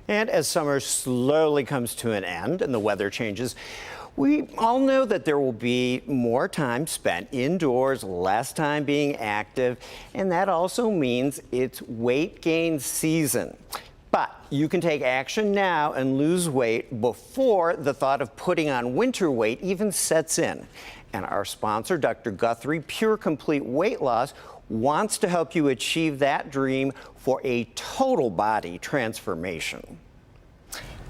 And as summer slowly comes to an end and the weather changes, we all know that there will be more time spent indoors, less time being active, and that also means it's weight gain season. But you can take action now and lose weight before the thought of putting on winter weight even sets in. And our sponsor, Dr. Guthrie, Pure Complete Weight Loss, wants to help you achieve that dream for a total body transformation.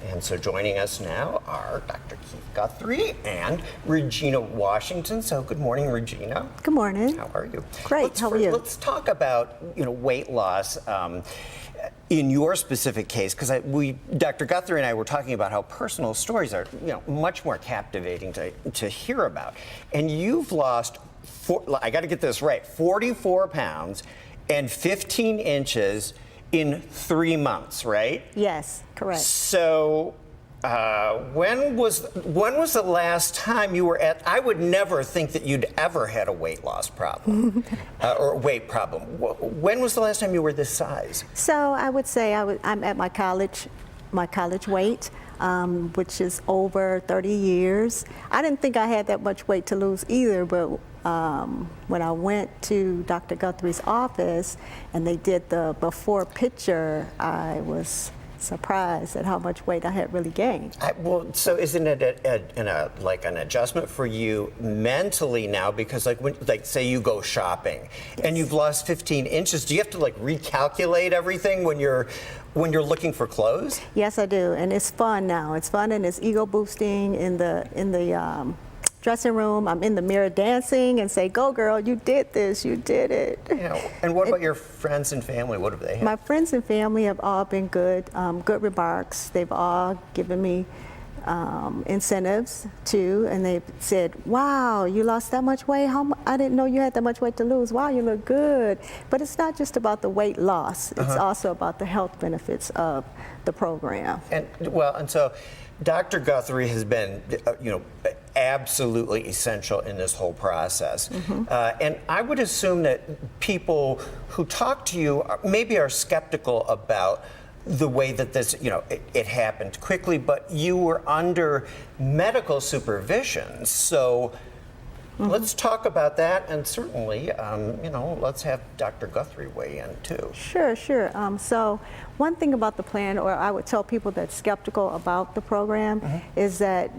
And so joining us now are Dr. Keith Guthrie and Regina Washington. So good morning, Regina. Good morning. How are you? Great. How are you? Let's talk about weight loss in your specific case, because Dr. Guthrie and I were talking about how personal stories are much more captivating to hear about. And you've lost, I got to get this right, 44 pounds and 15 inches in 3 months, right? Yes, correct. So when was the last time you were at, I would never think that you'd ever had a weight loss problem or weight problem. When was the last time you were this size? So I would say I'm at my college weight, which is over 30 years. I didn't think I had that much weight to lose either, but when I went to Dr. Guthrie's office and they did the before picture, I was surprised at how much weight I had really gained. So isn't it like an adjustment for you mentally now? Because like say you go shopping and you've lost 15 inches, do you have to recalculate everything when you're looking for clothes? Yes, I do, and it's fun now. It's fun and it's ego boosting in the dressing room. I'm in the mirror dancing and say, "Go girl, you did this, you did it." And what about your friends and family? What have they had? My friends and family have all been good, good remarks. They've all given me incentives too, and they've said, "Wow, you lost that much weight? I didn't know you had that much weight to lose. Wow, you look good." But it's not just about the weight loss. It's also about the health benefits of the program. And so Dr. Guthrie has been, absolutely essential in this whole process. And I would assume that people who talk to you maybe are skeptical about the way that this, it happened quickly, but you were under medical supervision. So let's talk about that, and certainly, let's have Dr. Guthrie weigh in too. Sure. So one thing about the plan, or I would tell people that's skeptical about the program, is that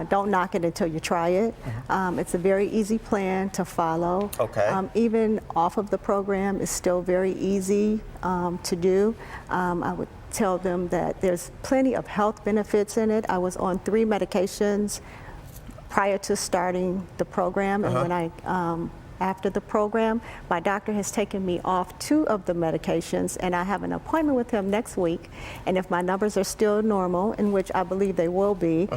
don't knock it until you try it. It's a very easy plan to follow. Okay. Even off of the program is still very easy to do. I would tell them that there's plenty of health benefits in it. I was on 3 medications prior to starting the program, and when after the program, my doctor has taken me off 2 of the medications, and I have an appointment with him next week, and if my numbers are still normal, in which I believe they will be,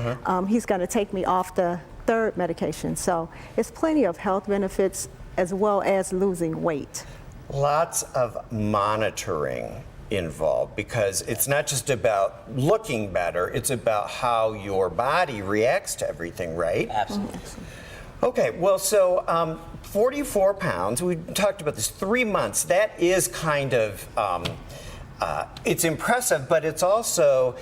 he's going to take me off the 3rd medication. So it's plenty of health benefits as well as losing weight. Lots of monitoring involved, because it's not just about looking better, it's about how your body reacts to everything, right? Absolutely. Okay, well, so 44 pounds, we talked about this, 3 months, that is kind of, it's impressive, but it's also,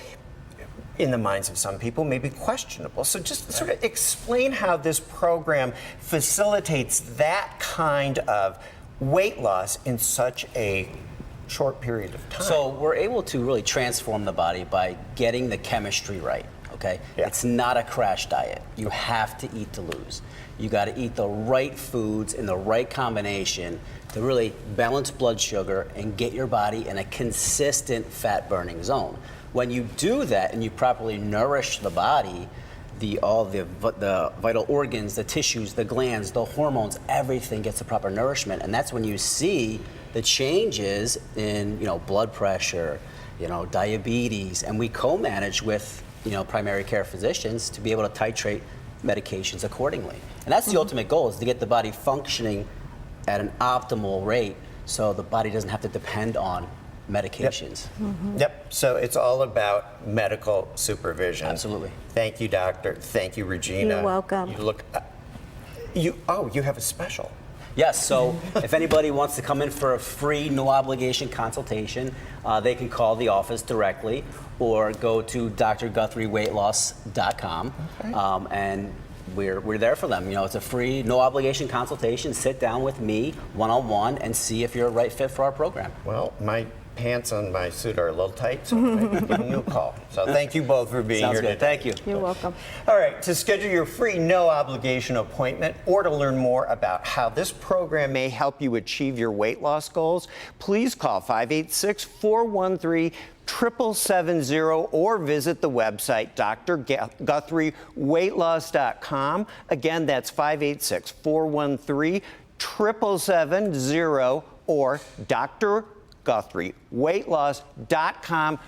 in the minds of some people, maybe questionable. So just sort of explain how this program facilitates that kind of weight loss in such a short period of time. So we're able to really transform the body by getting the chemistry right, okay? Yeah. It's not a crash diet. You have to eat to lose. You got to eat the right foods in the right combination to really balance blood sugar and get your body in a consistent fat burning zone. When you do that and you properly nourish the body, all the vital organs, the tissues, the glands, the hormones, everything gets the proper nourishment, and that's when you see the changes in blood pressure, diabetes, and we co-manage with primary care physicians to be able to titrate medications accordingly. And that's the ultimate goal, is to get the body functioning at an optimal rate so the body doesn't have to depend on medications. Yep, so it's all about medical supervision. Absolutely. Thank you, doctor. Thank you, Regina. You're welcome. You look, you have a special. Yes, so if anybody wants to come in for a free, no obligation consultation, they can call the office directly or go to drguthrieweightloss.com. Okay. And we're there for them. You know, it's a free, no obligation consultation. Sit down with me one-on-one and see if you're a right fit for our program. Well, my pants on my suit are a little tight, so maybe giving you a call. So thank you both for being Sounds here good. today. Thank you. You're welcome. All right, to schedule your free no obligation appointment or to learn more about how this program may help you achieve your weight loss goals, please call 586-413-7770 or visit the website drguthrieweightloss.com. Again, that's 586-413-7770 or drguthrieweightloss.com.